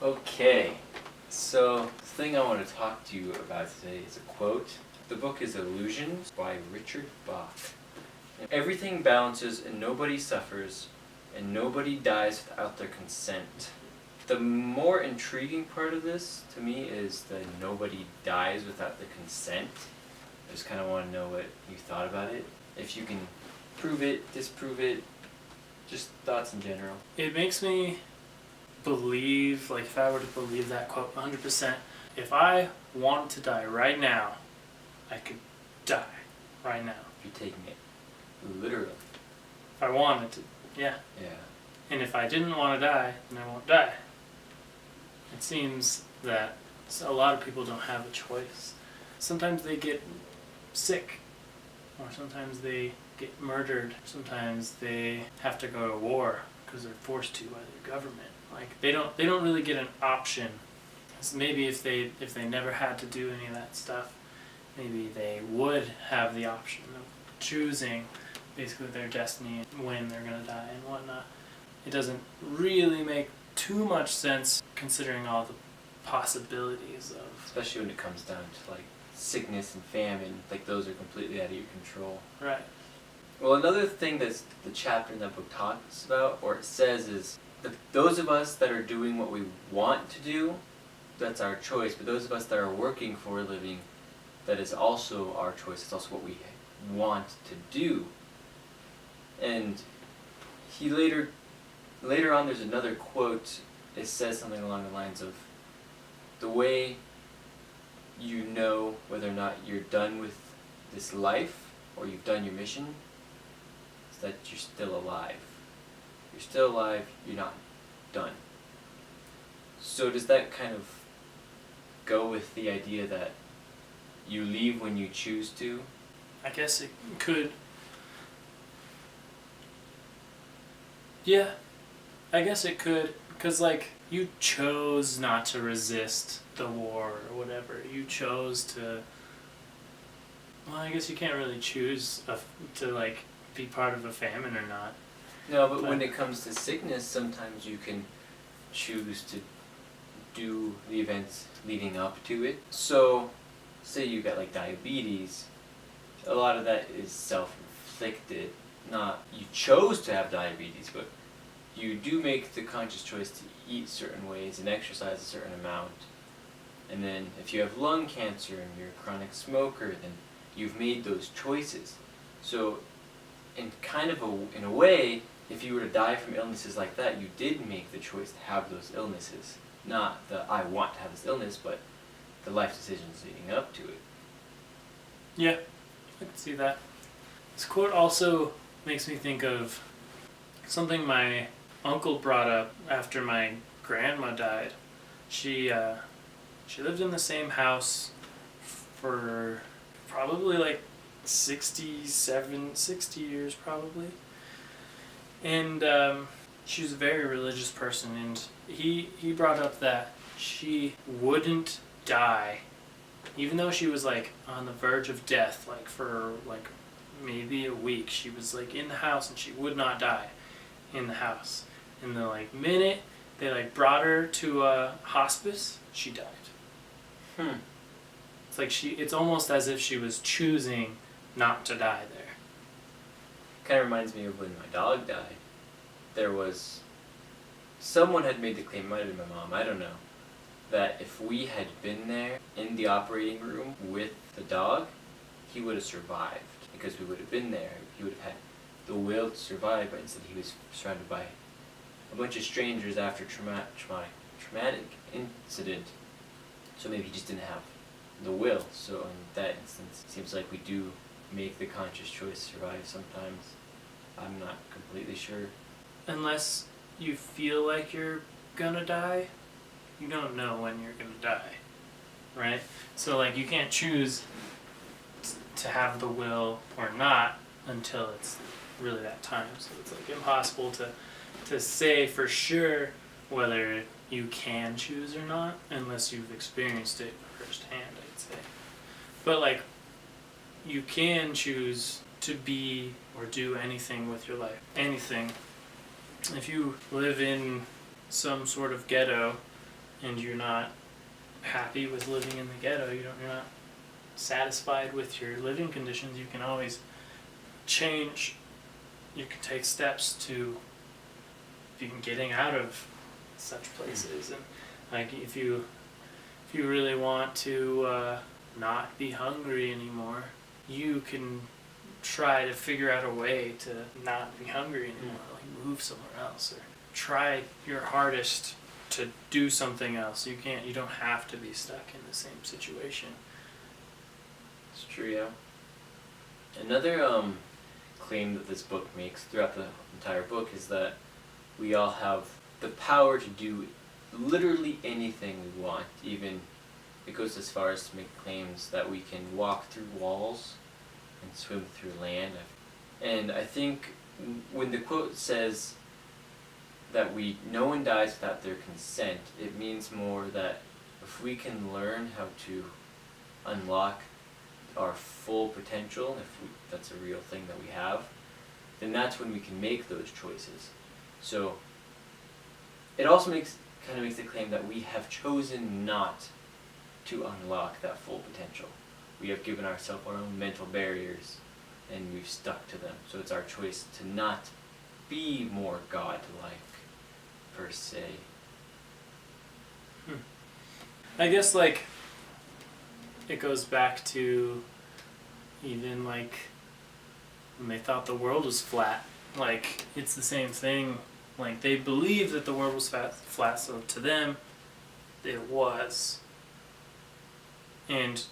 Okay, so the thing I want to talk to you about today is a quote. The book is Illusions by Richard Bach. Everything balances and nobody suffers, and nobody dies without their consent. The more intriguing part of this to me is that nobody dies without the consent. I just kind of want to know what you thought about it. If you can prove it, disprove it, just thoughts in general. It makes me believe, like if I were to believe that quote 100%, if I wanted to die right now, I could die right now. You're taking it literally. If I wanted to, yeah. Yeah. And if I didn't want to die, then I won't die. It seems that a lot of people don't have a choice. Sometimes they get sick, or sometimes they get murdered, sometimes they have to go to war because they're forced to by their government. Like they don't really get an option. So maybe if they never had to do any of that stuff, maybe they would have the option of choosing basically their destiny, when they're gonna die and whatnot. It doesn't really make too much sense considering all the possibilities of, especially when it comes down to like sickness and famine, like those are completely out of your control. right. Well, another thing that the chapter in that book talks about, or it says, is that those of us that are doing what we want to do, that's our choice. But those of us that are working for a living, that is also our choice. It's also what we want to do. And he later on, there's another quote. It says something along the lines of, the way you know whether or not you're done with this life or you've done your mission is that you're still alive. You're still alive, you're not done. So does that kind of go with the idea that you leave when you choose to? I guess it could. Yeah, I guess it could. Because, like, you chose not to resist the war or whatever. You chose to. Well, I guess you can't really choose to, like, be part of a famine or not. No, but when it comes to sickness, sometimes you can choose to do the events leading up to it. So, say you got like diabetes, a lot of that is self-inflicted. Not you chose to have diabetes, but you do make the conscious choice to eat certain ways and exercise a certain amount. And then if you have lung cancer and you're a chronic smoker, then you've made those choices. So in a way, if you were to die from illnesses like that, you did make the choice to have those illnesses. Not the I want to have this illness, but the life decisions leading up to it. Yeah, I can see that. This quote also makes me think of something my uncle brought up after my grandma died. She lived in the same house for probably like 60 years probably. And she was a very religious person, and he brought up that she wouldn't die, even though she was like on the verge of death, like for like maybe a week. She was like in the house and she would not die in the house. And the like minute they like brought her to a hospice, she died. It's like it's almost as if she was choosing not to die there. Kind of reminds me of when my dog died. There was someone had made the claim, it might have been my mom, I don't know, that if we had been there in the operating room with the dog, he would have survived, because we would have been there. He would have had the will to survive, but instead he was surrounded by a bunch of strangers after traumatic incident. So maybe he just didn't have the will. So in that instance, it seems like we do make the conscious choice to survive sometimes. I'm not completely sure. Unless you feel like you're gonna die, you don't know when you're gonna die, right? So like you can't choose to have the will or not until it's really that time. So it's like impossible to say for sure whether you can choose or not unless you've experienced it firsthand, I'd say. But like you can choose to be or do anything with your life. Anything. If you live in some sort of ghetto and you're not happy with living in the ghetto, you're not satisfied with your living conditions, you can always change. You can take steps to even getting out of such places. And like if you really want to not be hungry anymore, you can try to figure out a way to not be hungry anymore, like move somewhere else or try your hardest to do something else. You don't have to be stuck in the same situation. It's true, yeah. Another claim that this book makes throughout the entire book is that we all have the power to do literally anything we want. Even it goes as far as to make claims that we can walk through walls and swim through land. And I think when the quote says that no one dies without their consent, it means more that if we can learn how to unlock our full potential, that's a real thing that we have, then that's when we can make those choices. So it also makes the claim that we have chosen not to unlock that full potential. We have given ourselves our own mental barriers and we've stuck to them. So it's our choice to not be more God-like, per se. I guess like it goes back to even like when they thought the world was flat. Like it's the same thing. Like they believed that the world was flat, so to them it was. And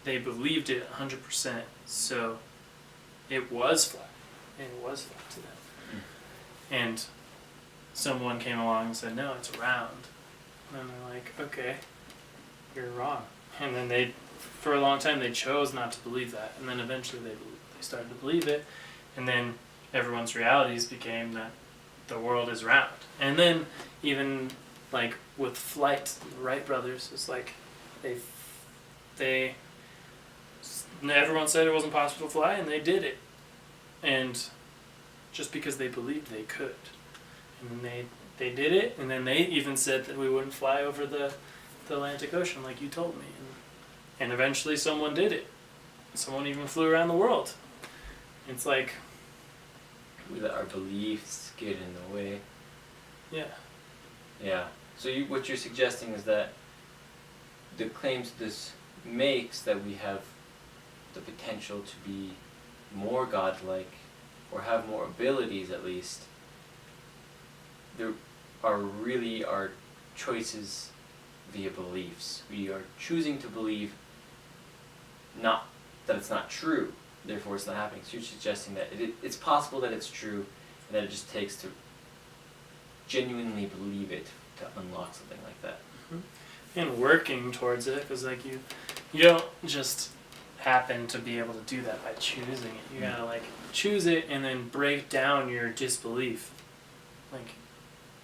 they believed it 100%, so it was flat. It was flat to them. And someone came along and said, no, it's round. And they're like, okay, you're wrong. And then for a long time, they chose not to believe that. And then eventually they started to believe it. And then everyone's realities became that the world is round. And then even like with flight, the Wright brothers, it's like everyone said it wasn't possible to fly, and they did it. And just because they believed they could. And then they did it, and then they even said that we wouldn't fly over the Atlantic Ocean like you told me. And eventually someone did it. Someone even flew around the world. It's like... we let our beliefs get in the way. Yeah. Yeah. So what you're suggesting is that the claims this makes that we have the potential to be more godlike, or have more abilities at least, there are really our choices via beliefs. We are choosing to believe not that it's not true, therefore it's not happening. So you're suggesting that it's possible that it's true, and that it just takes to genuinely believe it to unlock something like that. Mm-hmm. And working towards it, because like you don't just happen to be able to do that by choosing it. You gotta like choose it and then break down your disbelief. Like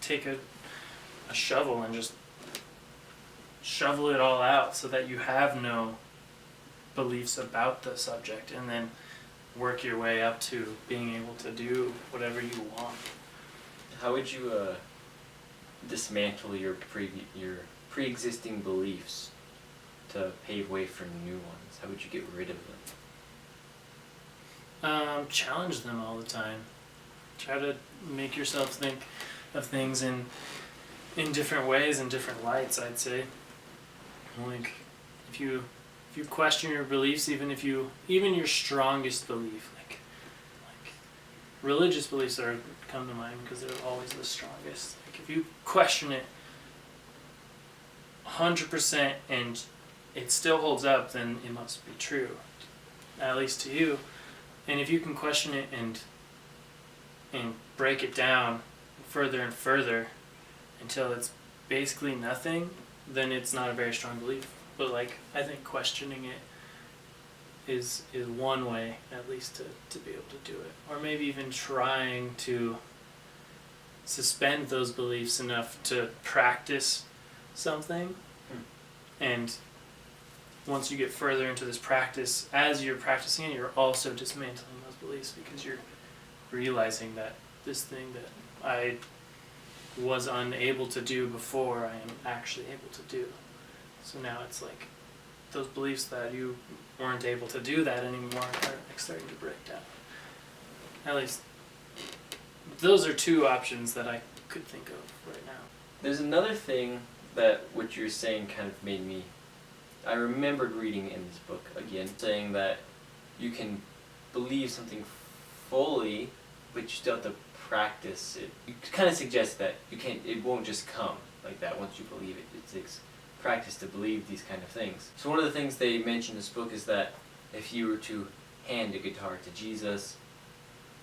take a shovel and just shovel it all out so that you have no beliefs about the subject, and then work your way up to being able to do whatever you want. How would you dismantle your pre-existing beliefs to pave way for new ones? How would you get rid of them? Challenge them all the time. Try to make yourself think of things in different ways and different lights, I'd say. Like if you question your beliefs, even your strongest belief, like religious beliefs come to mind because they're always the strongest. Like if you question it 100% and it still holds up, then it must be true, at least to you. And if you can question it and break it down further and further until it's basically nothing, then it's not a very strong belief. But like I think questioning it is one way, at least, to be able to do it. Or maybe even trying to suspend those beliefs enough to practice something. And once you get further into this practice, as you're practicing it, you're also dismantling those beliefs, because you're realizing that this thing that I was unable to do before I am actually able to do. So now it's like those beliefs that you weren't able to do that anymore are like starting to break down. At least those are two options that I could think of right now. There's another thing that what you're saying kind of made me. I remembered reading in this book again, saying that you can believe something fully, but you still have to practice it. You kind of suggest that you can't. It won't just come like that once you believe it. It takes practice to believe these kind of things. So one of the things they mention in this book is that if you were to hand a guitar to Jesus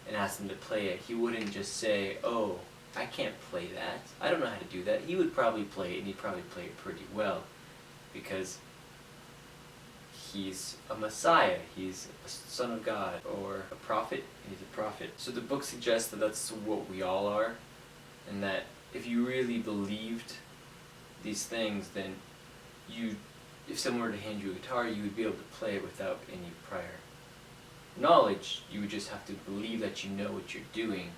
and ask him to play it, he wouldn't just say, "Oh, I can't play that. I don't know how to do that." He would probably play it, and he'd probably play it pretty well, because he's a Messiah, he's a son of God, or a prophet, he's a prophet. So the book suggests that that's what we all are, and that if you really believed these things, then if someone were to hand you a guitar, you would be able to play it without any prior knowledge. You would just have to believe that you know what you're doing,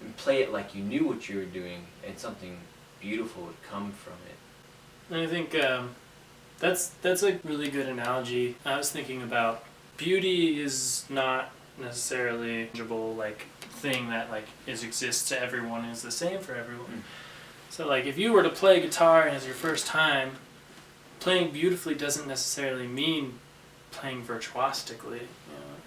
and play it like you knew what you were doing, and something beautiful would come from it. And I think that's a really good analogy. I was thinking about beauty is not necessarily a tangible like thing that like exists to everyone, is the same for everyone. So like if you were to play guitar and it's your first time, playing beautifully doesn't necessarily mean playing virtuosically.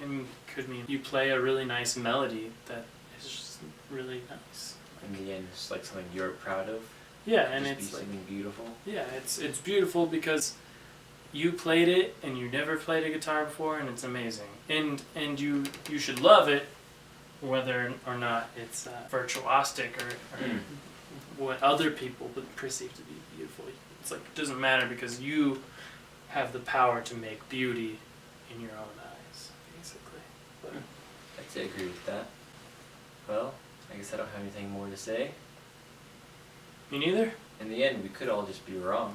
You know, it could mean you play a really nice melody that is just really nice. In the end, it's like something you're proud of. Yeah, and just it's be like something beautiful. yeah, it's beautiful because you played it and you never played a guitar before, and it's amazing. And you should love it, whether or not it's virtuosic or what other people would perceive to be beautiful. It's like it doesn't matter because you have the power to make beauty in your own eyes, basically. But I'd say I agree with that. Well, I guess I don't have anything more to say. me neither. In the end, we could all just be wrong.